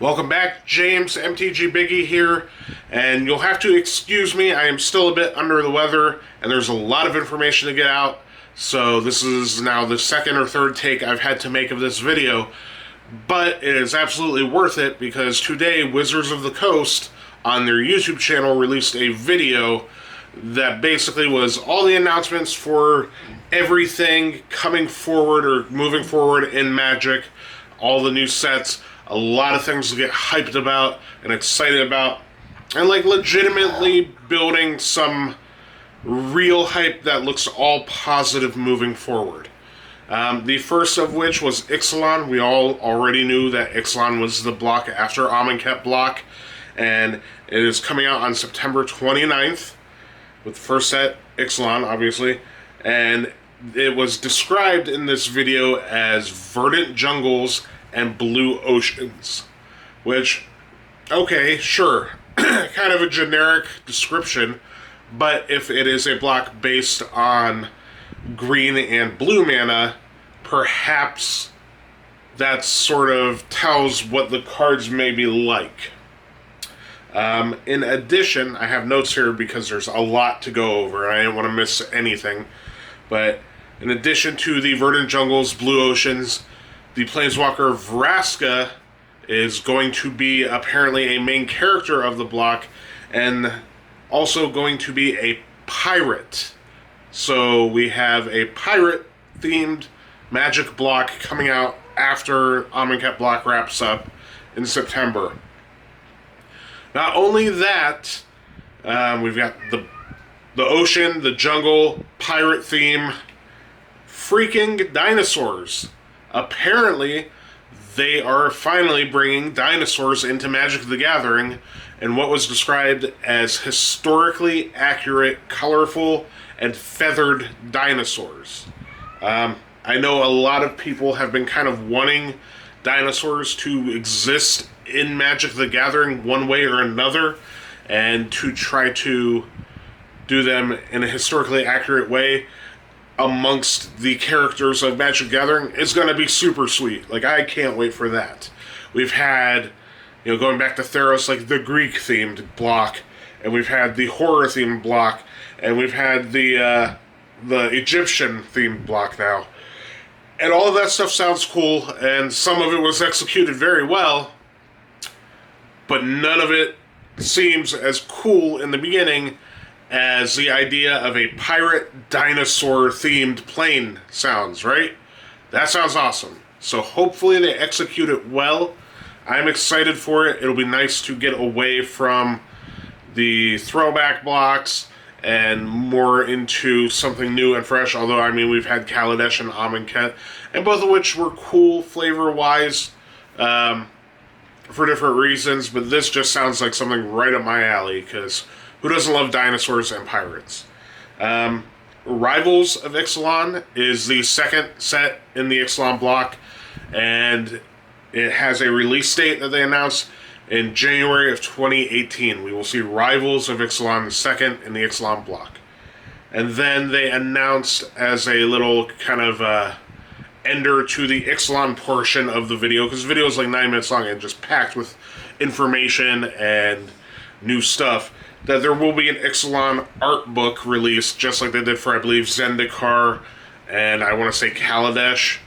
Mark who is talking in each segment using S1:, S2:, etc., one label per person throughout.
S1: Welcome back, James MTG Biggie here, and you'll have to excuse me, I am still a bit under the weather, and there's a lot of information to get out, so this is now the second or third take I've had to make of this video, but it is absolutely worth it because today Wizards of the Coast on their YouTube channel released a video that basically was all the announcements for everything coming forward or moving forward in Magic, all the new sets, a lot of things to get hyped about and excited about, and like legitimately building some real hype that looks all positive moving forward. The first of which was Ixalan. We all already knew that Ixalan was the block after Amonkhet block, and it is coming out on September 29th with the first set, Ixalan, obviously, and it was described in this video as Verdant Jungles and Blue Oceans, which, okay, sure, kind of a generic description, but if it is a block based on green and blue mana, perhaps that sort of tells what the cards may be like. In addition, I have notes here because there's a lot to go over, and I didn't want to miss anything, but in addition to the Verdant Jungles, Blue Oceans, the Planeswalker Vraska is going to be apparently a main character of the block and also going to be a pirate. So we have a pirate-themed Magic block coming out after Amonkhet block wraps up in September. Not only that, we've got the ocean, the jungle, pirate theme, freaking dinosaurs. Apparently, they are finally bringing dinosaurs into Magic the Gathering in what was described as historically accurate, colorful, and feathered dinosaurs. I know a lot of people have been kind of wanting dinosaurs to exist in Magic the Gathering one way or another, and to try to do them in a historically accurate way amongst the characters of Magic Gathering is going to be super sweet. Like, I can't wait for that. We've had, going back to Theros, like the Greek-themed block, and we've had the horror-themed block, and we've had the Egyptian-themed block now. And all of that stuff sounds cool, and some of it was executed very well, but none of it seems as cool in the beginning as the idea of a pirate dinosaur-themed plane sounds, right? That sounds awesome. So hopefully they execute it well. I'm excited for it. It'll be nice to get away from the throwback blocks and more into something new and fresh, although, I mean, we've had Kaladesh and Amonkhet, and both of which were cool flavor-wise for different reasons, but this just sounds like something right up my alley, because who doesn't love dinosaurs and pirates? Rivals of Ixalan is the second set in the Ixalan block, and it has a release date that they announced in January of 2018. We will see Rivals of Ixalan second in the Ixalan block. And then they announced as a little kind of ender to the Ixalan portion of the video, because the video is like 9 minutes long and just packed with information and new stuff, that there will be an Ixalan art book released, just like they did for, I believe, Zendikar and I want to say Kaladesh.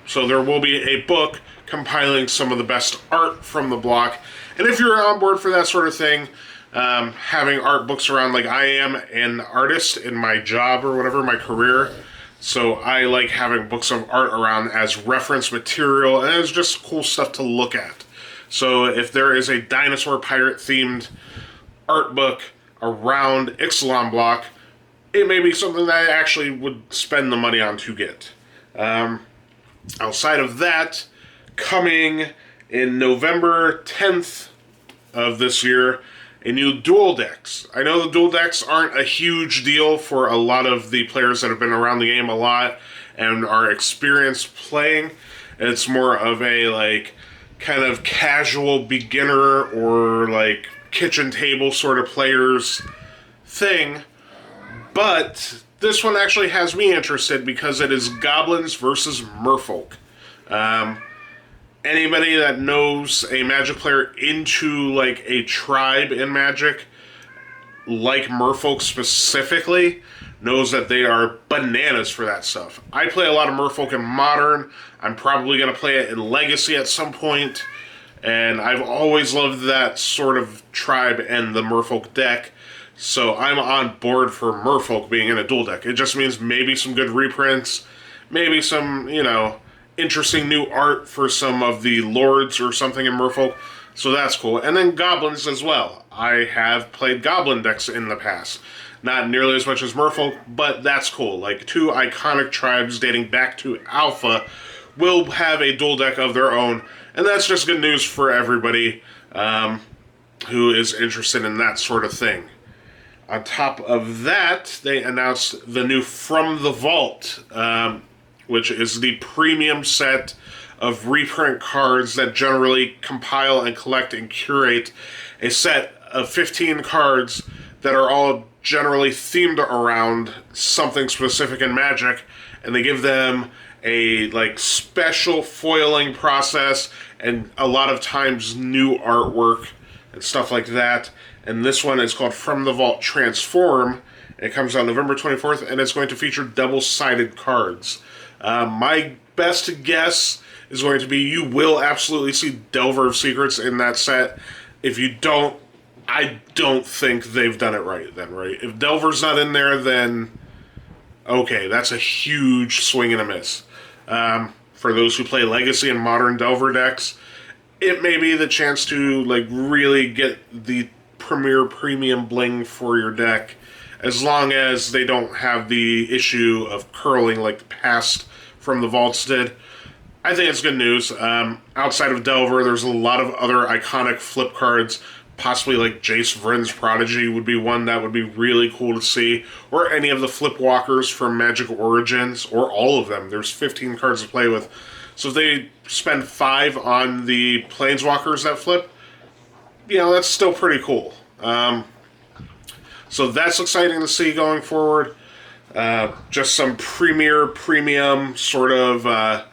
S1: So there will be a book compiling some of the best art from the block. And if you're on board for that sort of thing, having art books around, like I am an artist in my job or whatever, my career, so I like having books of art around as reference material, and it's just cool stuff to look at. So if there is a dinosaur pirate themed art book around Ixalan block, it may be something that I actually would spend the money on to get. Outside of that, coming in November 10th of this year, a new dual decks. I know the dual decks aren't a huge deal for a lot of the players that have been around the game a lot and are experienced playing. It's more of a, like, kind of casual beginner or, like, kitchen table sort of players thing, but this one actually has me interested because it is goblins versus merfolk. Anybody that knows a Magic player into like a tribe in Magic, like Merfolk specifically, knows that they are bananas for that stuff. I play a lot of Merfolk in Modern. I'm probably going to play it in Legacy at some point. And I've always loved that sort of tribe and the Merfolk deck. So I'm on board for Merfolk being in a dual deck. It just means maybe some good reprints, maybe some, interesting new art for some of the lords or something in Merfolk. So that's cool. And then goblins as well. I have played goblin decks in the past. Not nearly as much as Merfolk, but that's cool. Like, two iconic tribes dating back to Alpha will have a dual deck of their own. And that's just good news for everybody who is interested in that sort of thing. On top of that, they announced the new From the Vault, which is the premium set of reprint cards that generally compile and collect and curate a set of 15 cards that are all generally themed around something specific in Magic, and they give them a special foiling process and a lot of times new artwork and stuff like that. And this one is called From the Vault Transform. It comes out November 24th, and it's going to feature double-sided cards. My best guess is going to be you will absolutely see Delver of Secrets in that set. If you don't, I don't think they've done it right then, right? If Delver's not in there, then okay, that's a huge swing and a miss. For those who play Legacy and Modern Delver decks, it may be the chance to really get the premier premium bling for your deck, as long as they don't have the issue of curling like the past From the Vaults did. I think it's good news. Outside of Delver, there's a lot of other iconic flip cards. Possibly like Jace Vryn's Prodigy would be one that would be really cool to see. Or any of the flip walkers from Magic Origins, or all of them. There's 15 cards to play with. So if they spend 5 on the Planeswalkers that flip, that's still pretty cool. So that's exciting to see going forward. Just some premium sort of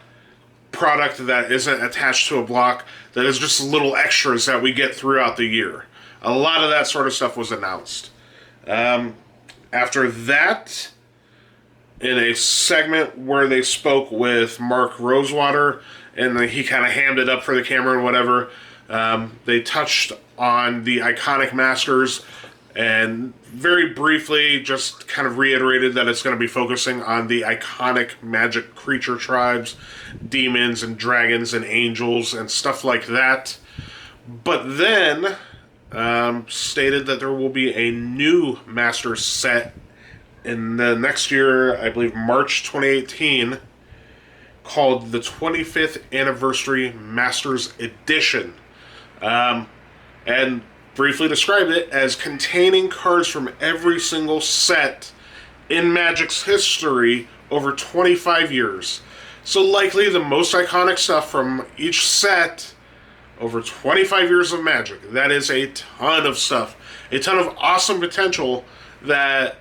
S1: product that isn't attached to a block, that is just little extras that we get throughout the year. A lot of that sort of stuff was announced. After that, in a segment where they spoke with Mark Rosewater, and he kind of hammed it up for the camera and whatever, they touched on the iconic masters, and very briefly just kind of reiterated that it's going to be focusing on the iconic Magic creature tribes, demons and dragons and angels and stuff like that. But then stated that there will be a new master set in the next year, I believe March 2018, called the 25th Anniversary Masters Edition. And briefly described it as containing cards from every single set in Magic's history over 25 years. So likely the most iconic stuff from each set over 25 years of Magic. That is a ton of stuff. A ton of awesome potential that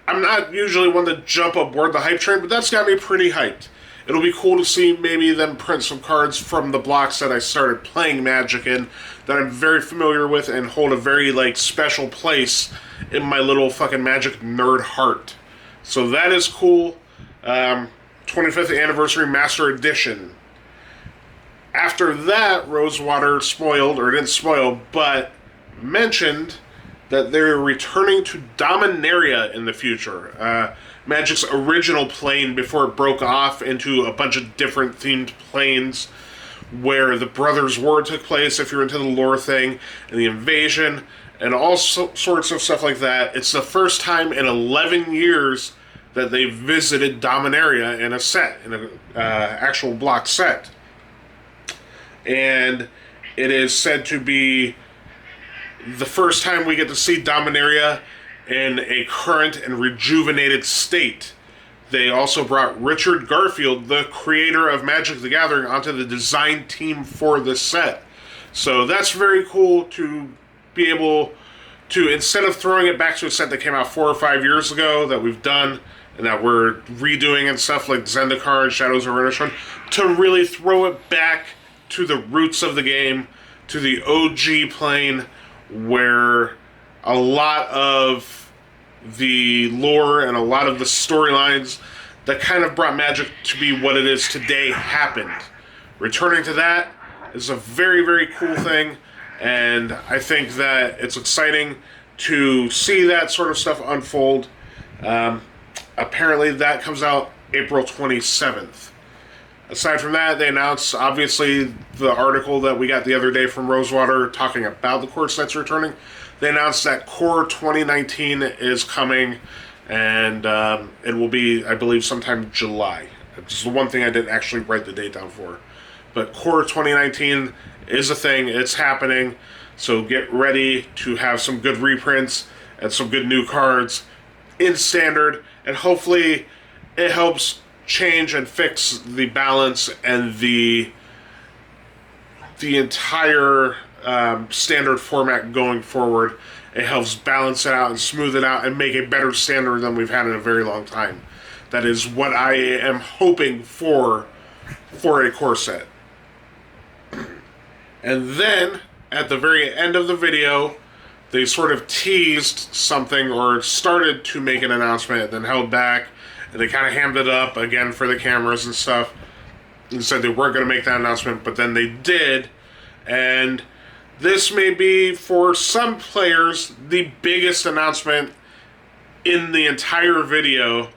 S1: I'm not usually one to jump aboard the hype train, but that's got me pretty hyped. It'll be cool to see maybe them print some cards from the blocks that I started playing Magic in, that I'm very familiar with and hold a very special place in my little fucking Magic nerd heart. So that is cool. 25th Anniversary Master Edition. After that, Rosewater didn't spoil, but mentioned that they're returning to Dominaria in the future. Magic's original plane before it broke off into a bunch of different themed planes, where the Brothers' War took place, if you're into the lore thing, and the invasion, and all sorts of stuff like that. It's the first time in 11 years that they visited Dominaria in a set, in an actual block set. And it is said to be the first time we get to see Dominaria in a current and rejuvenated state. They also brought Richard Garfield, the creator of Magic the Gathering, onto the design team for this set. So that's very cool to be able to, instead of throwing it back to a set that came out 4 or 5 years ago that we've done and that we're redoing and stuff like Zendikar and Shadows of Renishon, to really throw it back to the roots of the game, to the OG plane, where a lot of the lore and a lot of the storylines that kind of brought Magic to be what it is today happened. Returning to that is a very, very cool thing, and I think that it's exciting to see that sort of stuff unfold. Apparently that comes out April 27th. Aside from that, they announced, obviously, the article that we got the other day from Rosewater talking about the core sets returning. They announced that Core 2019 is coming, and it will be, I believe, sometime July. It's the one thing I didn't actually write the date down for. But Core 2019 is a thing. It's happening. So get ready to have some good reprints and some good new cards in Standard. And hopefully it helps change and fix the balance and the entire Standard format going forward. It helps balance it out and smooth it out and make a better Standard than we've had in a very long time. That is what I am hoping for a core set. And then, at the very end of the video, they sort of teased something or started to make an announcement, then held back, and they kind of hammed it up again for the cameras and stuff, and said they weren't going to make that announcement, but then they did. And this may be, for some players, the biggest announcement in the entire video,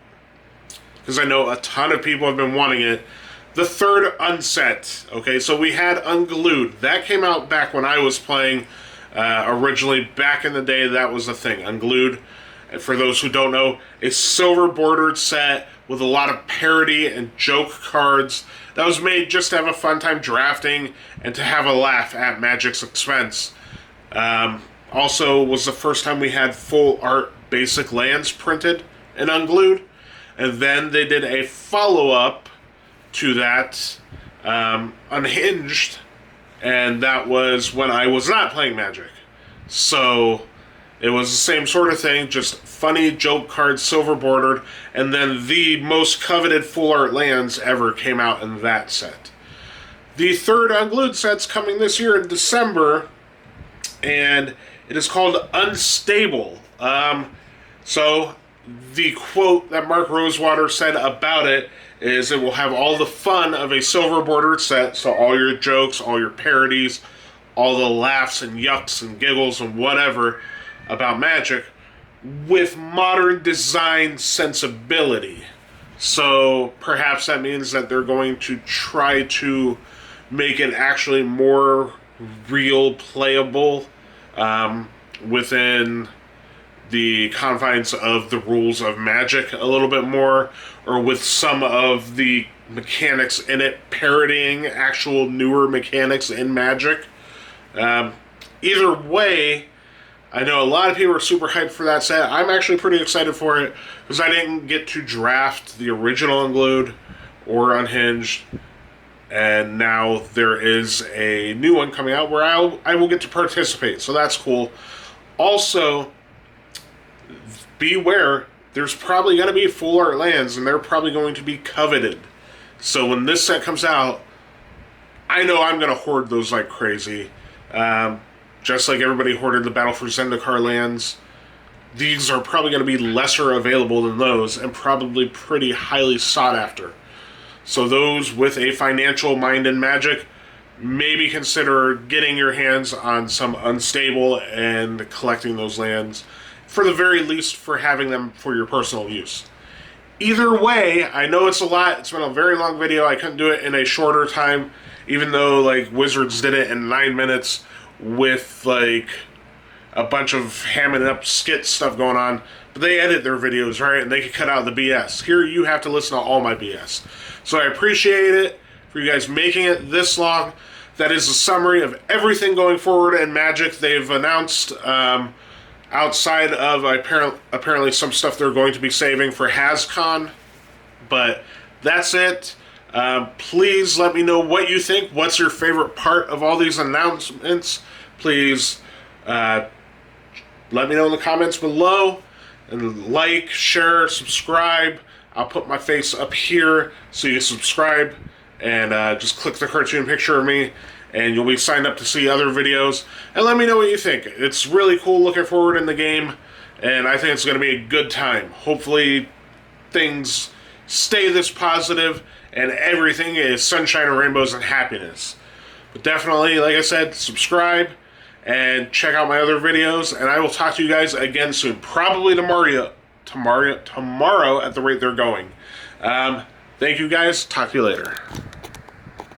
S1: because I know a ton of people have been wanting it. The third unset. Okay, so we had Unglued. That came out back when I was playing originally. Back in the day, that was the thing. Unglued, and for those who don't know, a silver bordered set with a lot of parody and joke cards that was made just to have a fun time drafting and to have a laugh at Magic's expense. Also was the first time we had full art basic lands printed in Unglued. And then they did a follow-up to that, Unhinged, and that was when I was not playing Magic. So it was the same sort of thing, just funny joke cards, silver bordered, and then the most coveted full art lands ever came out in that set. The third Unglued set's coming this year in December, and it is called Unstable. So the quote that Mark Rosewater said about it is it will have all the fun of a silver bordered set, so all your jokes, all your parodies, all the laughs and yucks and giggles and whatever about Magic, with modern design sensibility. So perhaps that means that they're going to try to make it actually more real playable within the confines of the rules of Magic a little bit more, or with some of the mechanics in it parodying actual newer mechanics in Magic. Either way, I know a lot of people are super hyped for that set. I'm actually pretty excited for it because I didn't get to draft the original Unglued or Unhinged, and now there is a new one coming out where I will get to participate, so that's cool. Also, beware, there's probably going to be full art lands, and they're probably going to be coveted. So when this set comes out, I know I'm going to hoard those like crazy. Just like everybody hoarded the Battle for Zendikar lands, these are probably going to be lesser available than those, and probably pretty highly sought after. So those with a financial mind in Magic, maybe consider getting your hands on some Unstable and collecting those lands, for the very least for having them for your personal use. Either way, I know it's a lot. It's been a very long video. I couldn't do it in a shorter time, even though like Wizards did it in 9 minutes with like a bunch of hamming up skit stuff going on. But they edit their videos, right? And they can cut out the BS. Here you have to listen to all my BS. So I appreciate it for you guys making it this long. That is a summary of everything going forward in Magic. They've announced outside of apparently some stuff they're going to be saving for HasCon. But that's it. Please let me know what you think. What's your favorite part of all these announcements? Please let me know in the comments below. And like, share, subscribe. I'll put my face up here so you can subscribe. and just click the cartoon picture of me, and you'll be signed up to see other videos. And let me know what you think. It's really cool looking forward in the game, and I think it's going to be a good time. Hopefully things stay this positive, and everything is sunshine and rainbows and happiness. But definitely, like I said, subscribe and check out my other videos, and I will talk to you guys again soon. Probably tomorrow at the rate they're going. Thank you guys. Talk to you later.